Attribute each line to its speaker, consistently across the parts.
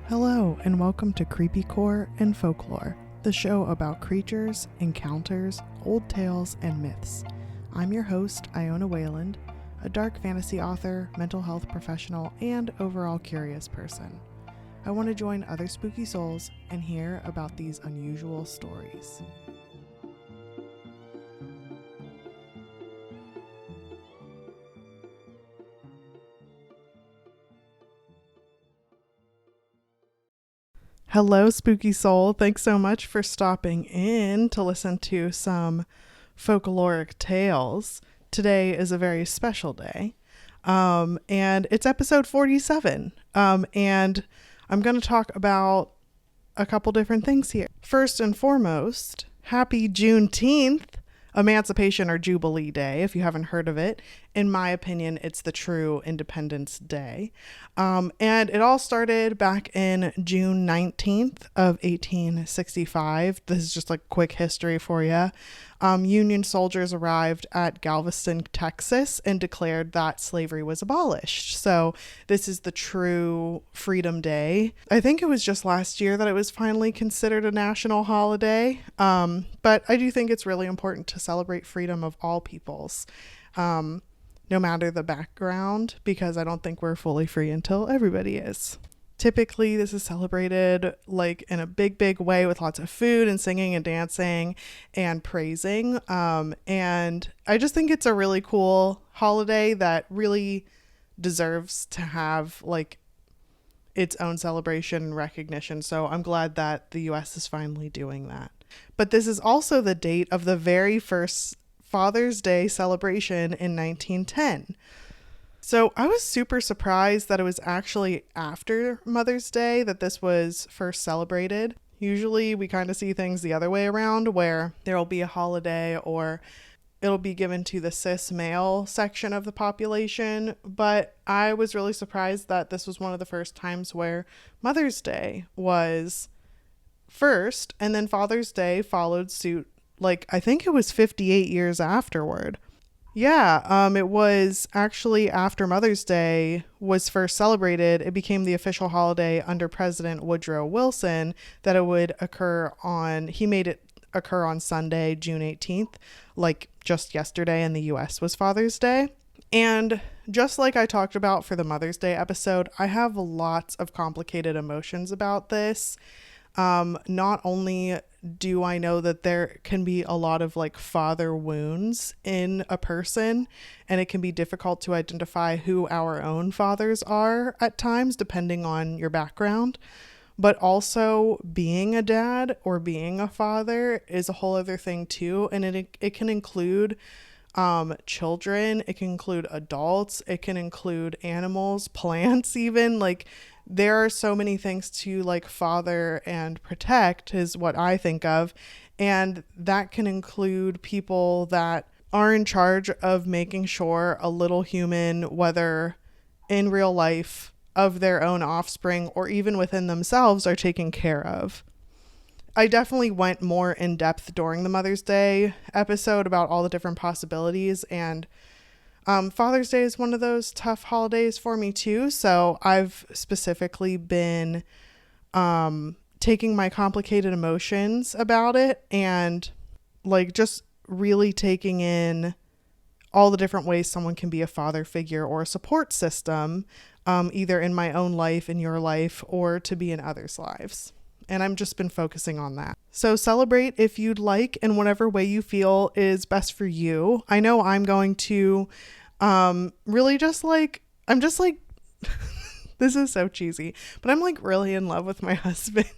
Speaker 1: Hello, and welcome to Creepycore and Folklore, the show about creatures, encounters, old tales, and myths. I'm your host, Iona Wayland, a dark fantasy author, mental health professional, and overall curious person. I want to join other spooky souls and hear about these unusual stories. Hello, spooky soul. Thanks so much for stopping in to listen to some folkloric tales. Today is a very special day, and it's episode 47, and I'm going to talk about a couple different things here. First and foremost, happy Juneteenth, Emancipation or Jubilee Day, if you haven't heard of it. In my opinion, it's the true Independence Day. And it all started back in June 19th of 1865. This is just like quick history for you. Union soldiers arrived at Galveston, Texas, and declared that slavery was abolished. So this is the true Freedom Day. I think it was just last year that it was finally considered a national holiday. But I do think it's really important to celebrate freedom of all peoples, no matter the background, because I don't think we're fully free until everybody is. Typically, this is celebrated like in a big way with lots of food and singing and dancing and praising. And I just think it's a really cool holiday that really deserves to have like its own celebration and recognition. So I'm glad that the US is finally doing that. But this is also the date of the very first Father's Day celebration in 1910. So I was super surprised that it was actually after Mother's Day that this was first celebrated. Usually we kind of see things the other way around, where there'll be a holiday or it'll be given to the cis male section of the population. But I was really surprised that this was one of the first times where Mother's Day was first, and then Father's Day followed suit. Like, I think it was 58 years afterward. Yeah, it was actually after Mother's Day was first celebrated. It became the official holiday under President Woodrow Wilson that it would occur on, he made it occur on Sunday, June 18th, like just yesterday in the US was Father's Day. And just like I talked about for the Mother's Day episode, I have lots of complicated emotions about this. Not only do I know that there can be a lot of like father wounds in a person, and it can be difficult to identify who our own fathers are at times, depending on your background. But also being a dad or being a father is a whole other thing too. And it can include children, it can include adults, it can include animals, plants, even. Like, there are so many things to like father and protect is what I think of. And that can include people that are in charge of making sure a little human, whether in real life, of their own offspring or even within themselves, are taken care of. I definitely went more in depth during the Mother's Day episode about all the different possibilities, and Father's Day is one of those tough holidays for me too. So I've specifically been taking my complicated emotions about it and like just really taking in all the different ways someone can be a father figure or a support system, either in my own life, in your life, or to be in others' lives. And I've just been focusing on that. So celebrate if you'd like in whatever way you feel is best for you. I know I'm going to really just like, I'm just like, this is so cheesy, but I'm like really in love with my husband.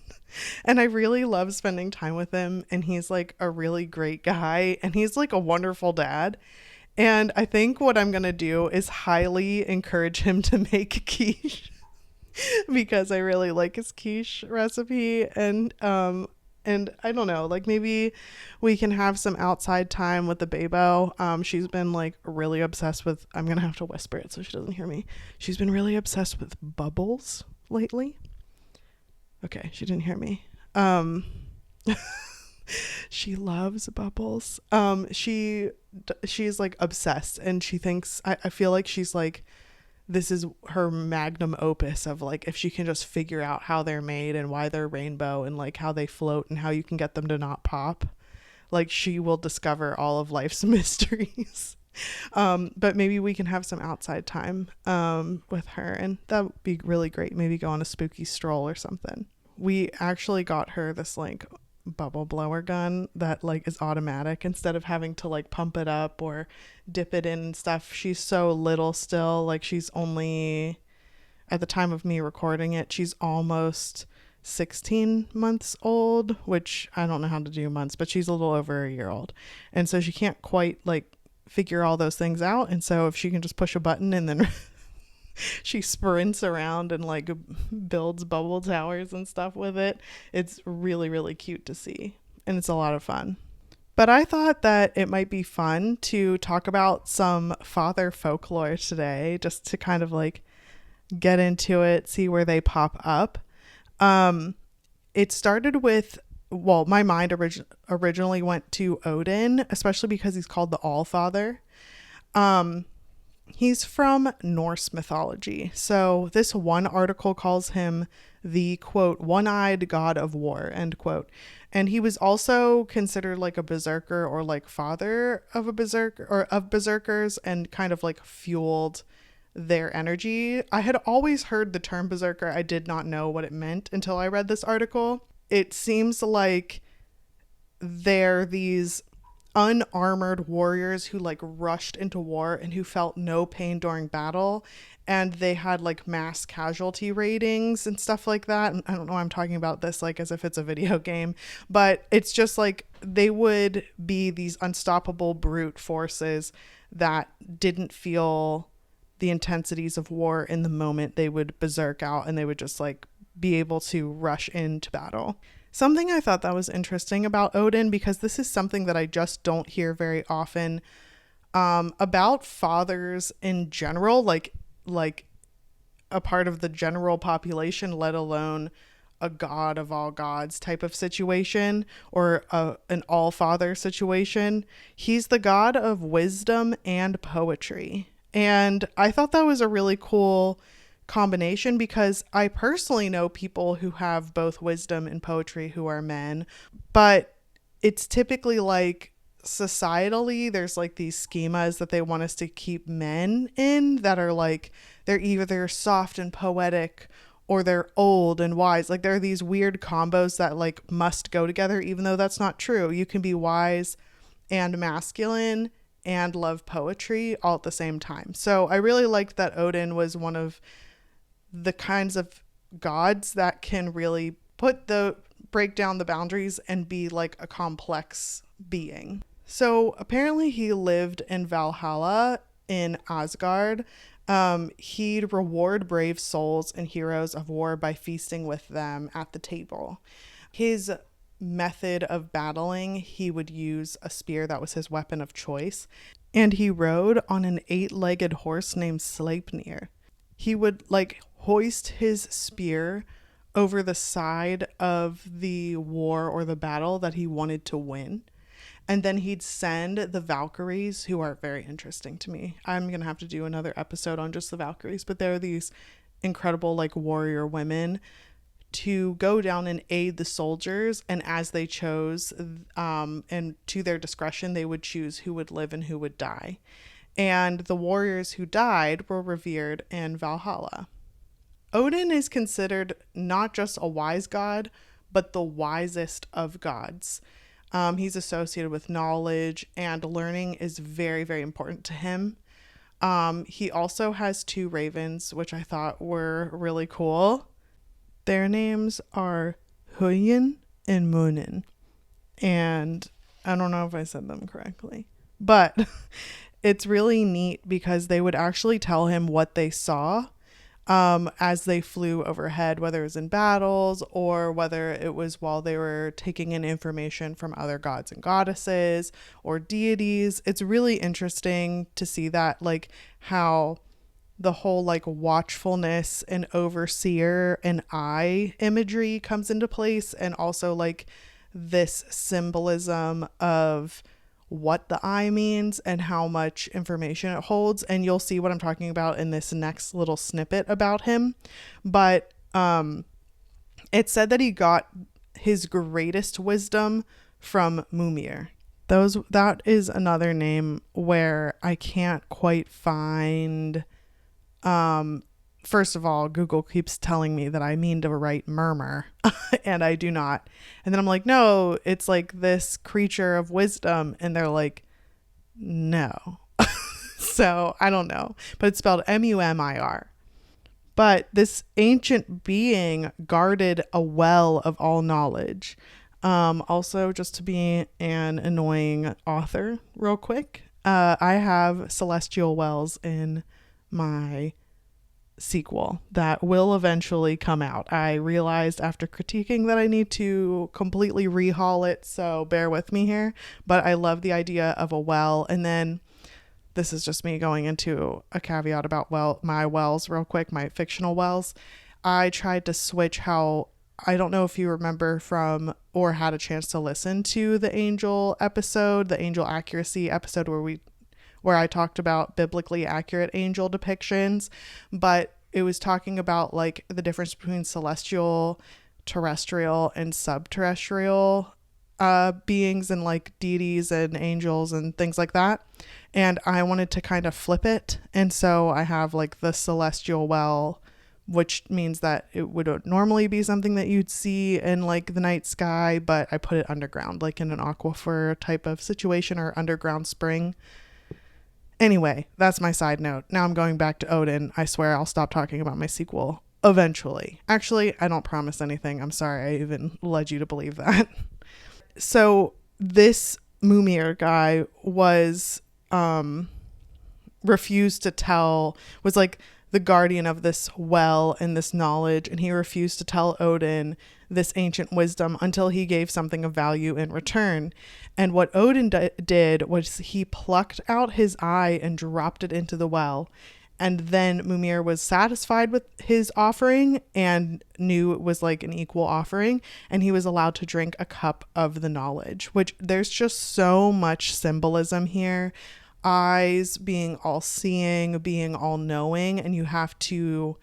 Speaker 1: And I really love spending time with him. And he's like a really great guy. And he's like a wonderful dad. And I think what I'm going to do is highly encourage him to make quiche because I really like his quiche recipe. And I don't know, like maybe we can have some outside time with the babo. She's been like really obsessed with, I'm going to have to whisper it so she doesn't hear me. She's been really obsessed with bubbles lately. Okay, she didn't hear me. She loves bubbles. She's like obsessed, and she thinks, I feel like she's like this is her magnum opus of like, if she can just figure out how they're made and why they're rainbow and like how they float and how you can get them to not pop, like she will discover all of life's mysteries. But maybe we can have some outside time with her, and that would be really great. Maybe go on a spooky stroll or something. We actually got her this like bubble blower gun that like is automatic instead of having to like pump it up or dip it in and stuff. She's so little still, like she's only, at the time of me recording it, she's almost 16 months old, which I don't know how to do months, but she's a little over a year old, and so she can't quite like figure all those things out. And so if she can just push a button and then she sprints around and like builds bubble towers and stuff with it, it's really, really cute to see, and it's a lot of fun. But I thought that it might be fun to talk about some father folklore today, just to kind of like get into it, see where they pop up. It started with, well, my mind originally went to Odin, especially because he's called the All-Father. He's from Norse mythology. So this one article calls him the, quote, one-eyed god of war, end quote. And he was also considered like a berserker, or like father of a berserker, or of berserkers, and kind of like fueled their energy. I had always heard the term berserker. I did not know what it meant until I read this article. It seems like they're these unarmored warriors who like rushed into war and who felt no pain during battle, and they had like mass casualty ratings and stuff like that. And I don't know why I'm talking about this like as if it's a video game, but it's just like they would be these unstoppable brute forces that didn't feel the intensities of war in the moment. They would berserk out and they would just like be able to rush into battle. Something I thought that was interesting about Odin, because this is something that I just don't hear very often about fathers in general, like a part of the general population, let alone a god of all gods type of situation, or an all-father situation. He's the god of wisdom and poetry. And I thought that was a really cool combination, because I personally know people who have both wisdom and poetry who are men, but it's typically like societally there's like these schemas that they want us to keep men in, that are like they're soft and poetic, or they're old and wise. Like there are these weird combos that like must go together, even though that's not true. You can be wise and masculine and love poetry all at the same time. So I really liked that Odin was one of the kinds of gods that can really break down the boundaries and be like a complex being. So apparently he lived in Valhalla in Asgard. He'd reward brave souls and heroes of war by feasting with them at the table. His method of battling, he would use a spear. That was his weapon of choice. And he rode on an 8-legged horse named Sleipnir. He would like hoist his spear over the side of the war or the battle that he wanted to win. And then he'd send the Valkyries, who are very interesting to me. I'm going to have to do another episode on just the Valkyries, but they're these incredible like warrior women, to go down and aid the soldiers. And as they chose, and to their discretion, they would choose who would live and who would die. And the warriors who died were revered in Valhalla. Odin is considered not just a wise god, but the wisest of gods. He's associated with knowledge, and learning is very, very important to him. He also has 2 ravens, which I thought were really cool. Their names are Huyin and Munin. And I don't know if I said them correctly, but it's really neat because they would actually tell him what they saw as they flew overhead, whether it was in battles or whether it was while they were taking in information from other gods and goddesses or deities. It's really interesting to see that, like how the whole like watchfulness and overseer and eye imagery comes into place, and also like this symbolism of what the eye means and how much information it holds. And you'll see what I'm talking about in this next little snippet about him. But it said that he got his greatest wisdom from Mumir. That is another name where I can't quite find. First of all, Google keeps telling me that I mean to write murmur and I do not. And then I'm like, no, it's like this creature of wisdom. And they're like, no. So I don't know, but it's spelled Mumir. But this ancient being guarded a well of all knowledge. Also, just to be an annoying author real quick, I have celestial wells in my sequel that will eventually come out. I realized after critiquing that I need to completely rehaul it, so bear with me here. But I love the idea of a well. And then this is just me going into a caveat about my wells real quick, my fictional wells. I tried to switch how, I don't know if you remember from or had a chance to listen to the angel episode, the angel accuracy episode where I talked about biblically accurate angel depictions, but it was talking about like the difference between celestial, terrestrial, and subterrestrial beings and like deities and angels and things like that. And I wanted to kind of flip it. And so I have like the celestial well, which means that it would normally be something that you'd see in like the night sky, but I put it underground, like in an aquifer type of situation or underground spring. Anyway, that's my side note. Now I'm going back to Odin. I swear I'll stop talking about my sequel eventually. Actually, I don't promise anything. I'm sorry I even led you to believe that. So this Mumir guy was refused to tell, was like the guardian of this well and this knowledge, and he refused to tell Odin this ancient wisdom until he gave something of value in return. And what Odin did was he plucked out his eye and dropped it into the well. And then Mumir was satisfied with his offering and knew it was like an equal offering. And he was allowed to drink a cup of the knowledge, which there's just so much symbolism here. Eyes being all seeing, being all knowing, and you have to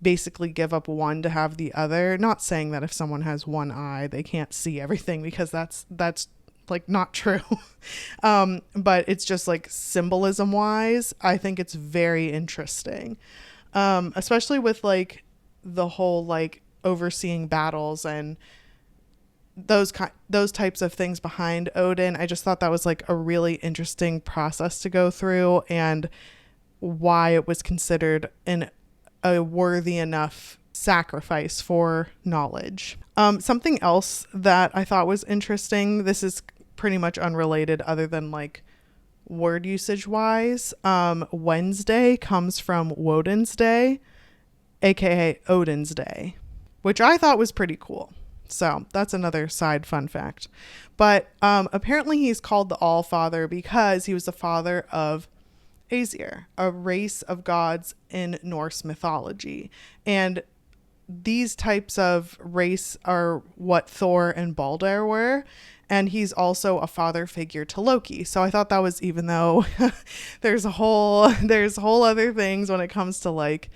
Speaker 1: basically give up one to have the other. Not saying that if someone has one eye, they can't see everything, because that's like not true. But it's just like symbolism wise, I think it's very interesting. Especially with like the whole like overseeing battles and those types of things behind Odin. I just thought that was like a really interesting process to go through, and why it was considered a worthy enough sacrifice for knowledge. Something else that I thought was interesting, this is pretty much unrelated other than like word usage wise. Wednesday comes from Woden's Day, aka Odin's Day, which I thought was pretty cool. So that's another side fun fact. But apparently he's called the All-Father because he was the father of Aesir, a race of gods in Norse mythology. And these types of race are what Thor and Balder were. And he's also a father figure to Loki. So I thought that was, even though there's whole other things when it comes to like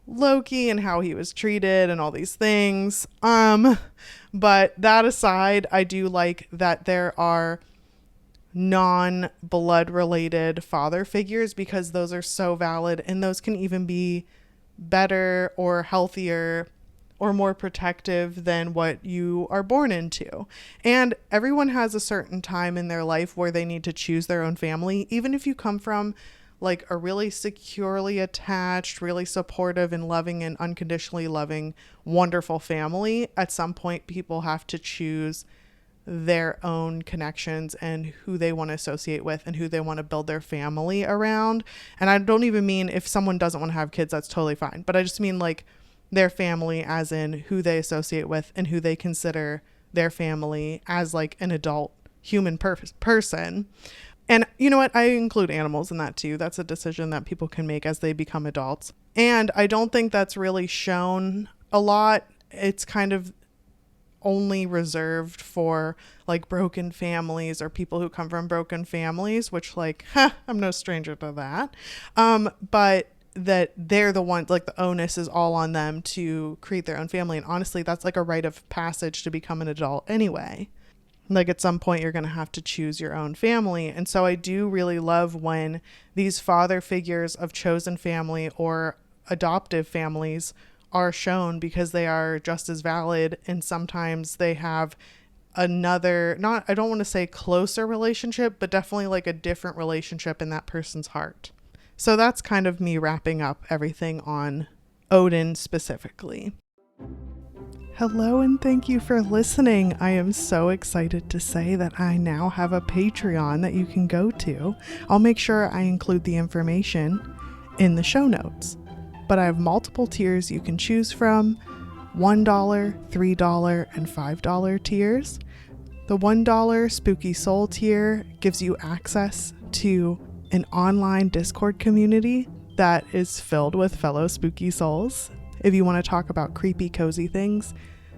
Speaker 1: Loki and how he was treated and all these things. But that aside, I do like that there are non-blood related father figures, because those are so valid, and those can even be better or healthier or more protective than what you are born into. And everyone has a certain time in their life where they need to choose their own family. Even if you come from like a really securely attached, really supportive and loving and unconditionally loving, wonderful family, at some point people have to choose their own connections and who they want to associate with and who they want to build their family around. And I don't even mean if someone doesn't want to have kids, that's totally fine. But I just mean like their family as in who they associate with and who they consider their family as like an adult human person. And you know what? I include animals in that too. That's a decision that people can make as they become adults. And I don't think that's really shown a lot. It's kind of only reserved for like broken families or people who come from broken families, which like, I'm no stranger to that. But that they're the ones, like the onus is all on them to create their own family. And honestly, that's like a rite of passage to become an adult anyway. Like at some point you're going to have to choose your own family. And so I do really love when these father figures of chosen family or adoptive families are shown, because they are just as valid, and sometimes they have another, not, I don't want to say closer relationship, but definitely like a different relationship in that person's heart. So that's kind of me wrapping up everything on Odin specifically. Hello and thank you for listening. I am so excited to say that I now have a Patreon that you can go to. I'll make sure I include the information in the show notes. But I have multiple tiers you can choose from: $1, $3, and $5 tiers. The $1 Spooky Soul tier gives you access to an online Discord community that is filled with fellow spooky souls. If you want to talk about creepy, cozy things,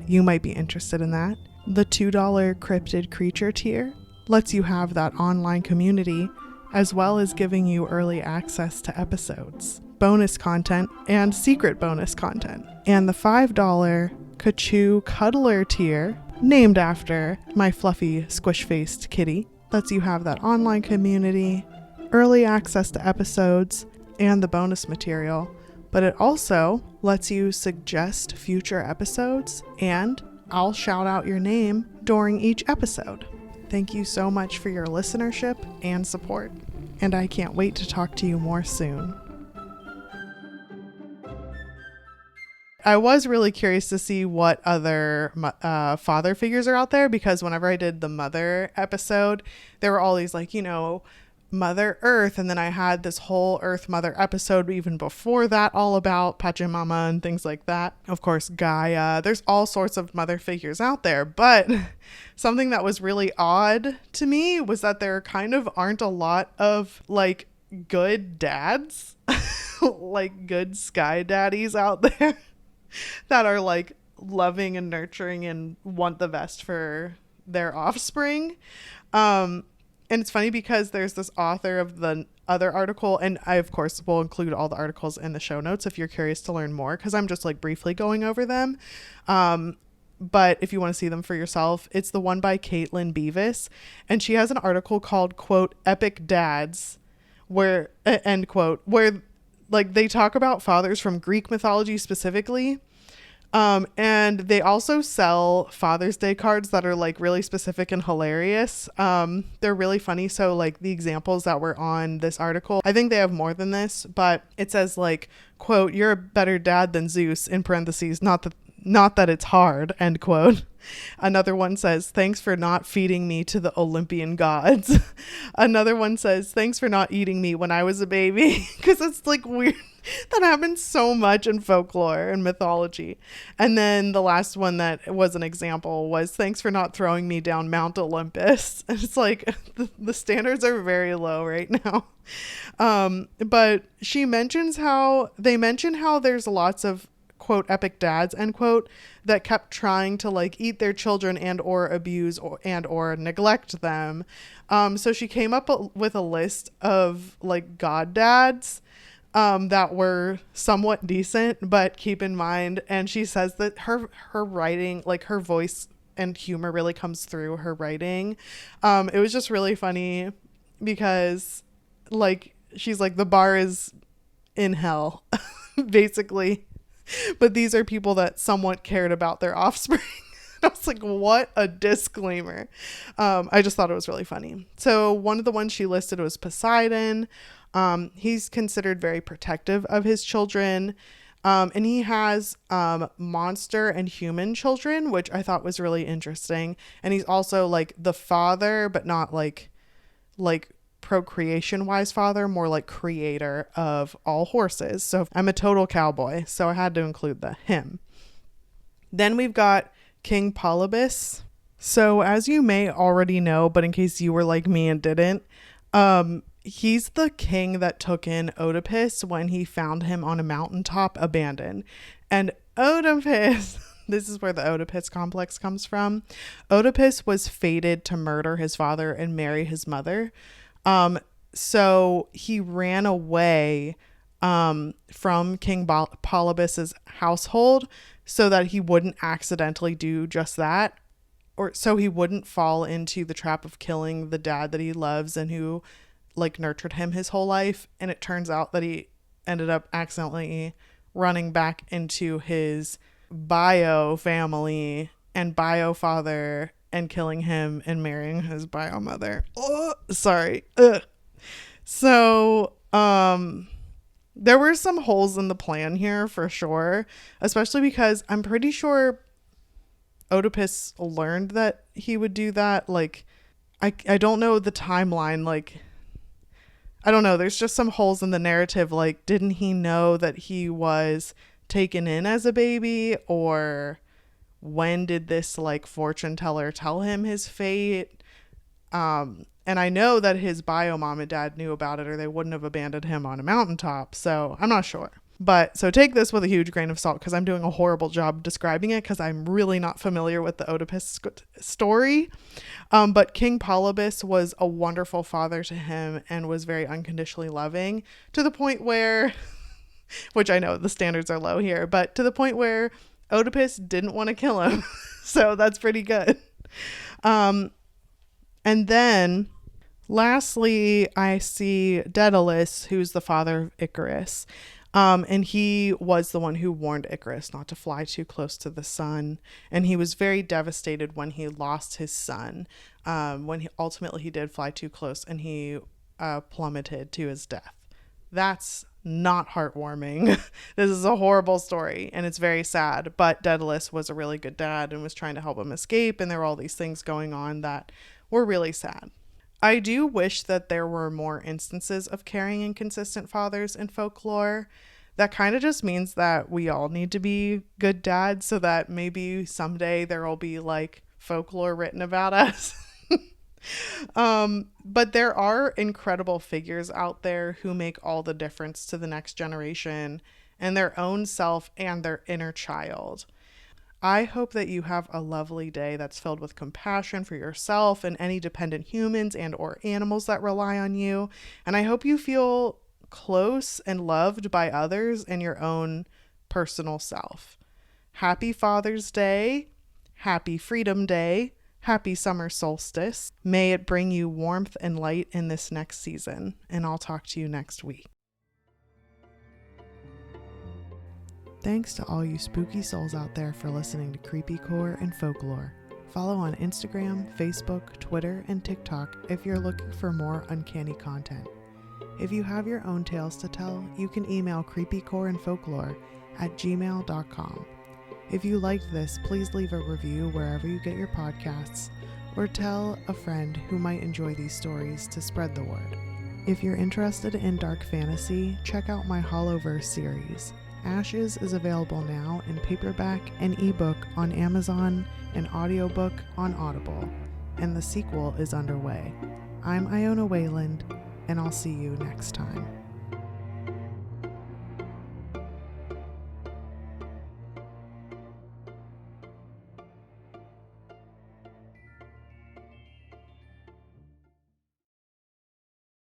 Speaker 1: you might be interested in that. The $2 Cryptid Creature tier lets you have that online community, as well as giving you early access to episodes, bonus content, and secret bonus content. And the $5 Kachoo Cuddler tier, named after my fluffy squish-faced kitty, lets you have that online community, early access to episodes, and the bonus material. But it also lets you suggest future episodes, and I'll shout out your name during each episode. Thank you so much for your listenership and support, and I can't wait to talk to you more soon. I was really curious to see what other father figures are out there, because whenever I did the mother episode, there were all these like, you know, Mother Earth, and then I had this whole Earth Mother episode even before that all about Pachamama and things like that. Of course, Gaia. There's all sorts of mother figures out there, but something that was really odd to me was that there kind of aren't a lot of like good dads, like good sky daddies out there that are like loving and nurturing and want the best for their offspring. And it's funny because there's this author of the other article, and I, of course, will include all the articles in the show notes if you're curious to learn more, because I'm just like briefly going over them. But if you want to see them for yourself, it's the one by Caitlin Beavis, and she has an article called, quote, Epic Dads, where, end quote, where like they talk about fathers from Greek mythology specifically. And they also sell Father's Day cards that are like really specific and hilarious. They're really funny. So like the examples that were on this article, I think they have more than this, but it says like, quote, you're a better dad than Zeus, in parentheses, not that it's hard, end quote. Another one says, thanks for not feeding me to the Olympian gods. Another one says, thanks for not eating me when I was a baby. Because it's like weird. That happens so much in folklore and mythology. And then the last one that was an example was, thanks for not throwing me down Mount Olympus. And it's like the standards are very low right now. But she mentions how there's lots of, quote, epic dads, end quote, that kept trying to like eat their children and or abuse or neglect them. So she came up with a list of like god dads that were somewhat decent, but keep in mind, and she says that her writing, like her voice and humor really comes through her writing. It was just really funny because like she's like, the bar is in hell basically, but these are people that somewhat cared about their offspring. I was like, what a disclaimer. I just thought it was really funny. So one of the ones she listed was Poseidon. He's considered very protective of his children. And he has monster and human children, which I thought was really interesting. And he's also like the father, but not like procreation wise father, more like creator of all horses. So I'm a total cowboy, so I had to include him. Then we've got King Polybus. So as you may already know, but in case you were like me and didn't, he's the king that took in Oedipus when he found him on a mountaintop abandoned. And Oedipus, this is where the Oedipus complex comes from. Oedipus was fated to murder his father and marry his mother. So he ran away from King Polybus's household so that he wouldn't accidentally do just that, or so he wouldn't fall into the trap of killing the dad that he loves and who like nurtured him his whole life. And it turns out that he ended up accidentally running back into his bio family and bio father and killing him and marrying his bio mother. Oh, sorry. Ugh. So, there were some holes in the plan here for sure, especially because I'm pretty sure Oedipus learned that he would do that. Like, I don't know the timeline. Like, I don't know. There's just some holes in the narrative. Like, didn't he know that he was taken in as a baby? Or when did this like fortune teller tell him his fate? And I know that his bio mom and dad knew about it, or they wouldn't have abandoned him on a mountaintop. So I'm not sure. But so take this with a huge grain of salt, because I'm doing a horrible job describing it because I'm really not familiar with the Oedipus story. But King Polybus was a wonderful father to him and was very unconditionally loving, to the point where, which I know the standards are low here, but to the point where Oedipus didn't want to kill him. So that's pretty good. And then lastly, I see Daedalus, who's the father of Icarus. And he was the one who warned Icarus not to fly too close to the sun. And he was very devastated when he lost his son. When ultimately he did fly too close and he plummeted to his death. That's not heartwarming. This is a horrible story and it's very sad. But Daedalus was a really good dad and was trying to help him escape. And there were all these things going on that were really sad. I do wish that there were more instances of caring and consistent fathers in folklore. That kind of just means that we all need to be good dads, so that maybe someday there will be like folklore written about us. But there are incredible figures out there who make all the difference to the next generation and their own self and their inner child. I hope that you have a lovely day that's filled with compassion for yourself and any dependent humans and or animals that rely on you. And I hope you feel close and loved by others and your own personal self. Happy Father's Day. Happy Freedom Day. Happy summer solstice. May it bring you warmth and light in this next season. And I'll talk to you next week. Thanks to all you spooky souls out there for listening to Creepycore and Folklore. Follow on Instagram, Facebook, Twitter, and TikTok if you're looking for more uncanny content. If you have your own tales to tell, you can email creepycoreandfolklore@gmail.com. If you liked this, please leave a review wherever you get your podcasts, or tell a friend who might enjoy these stories to spread the word. If you're interested in dark fantasy, check out my Hollowverse series. Ashes is available now in paperback and ebook on Amazon and audiobook on Audible, and the sequel is underway. I'm Iona Wayland, and I'll see you next time.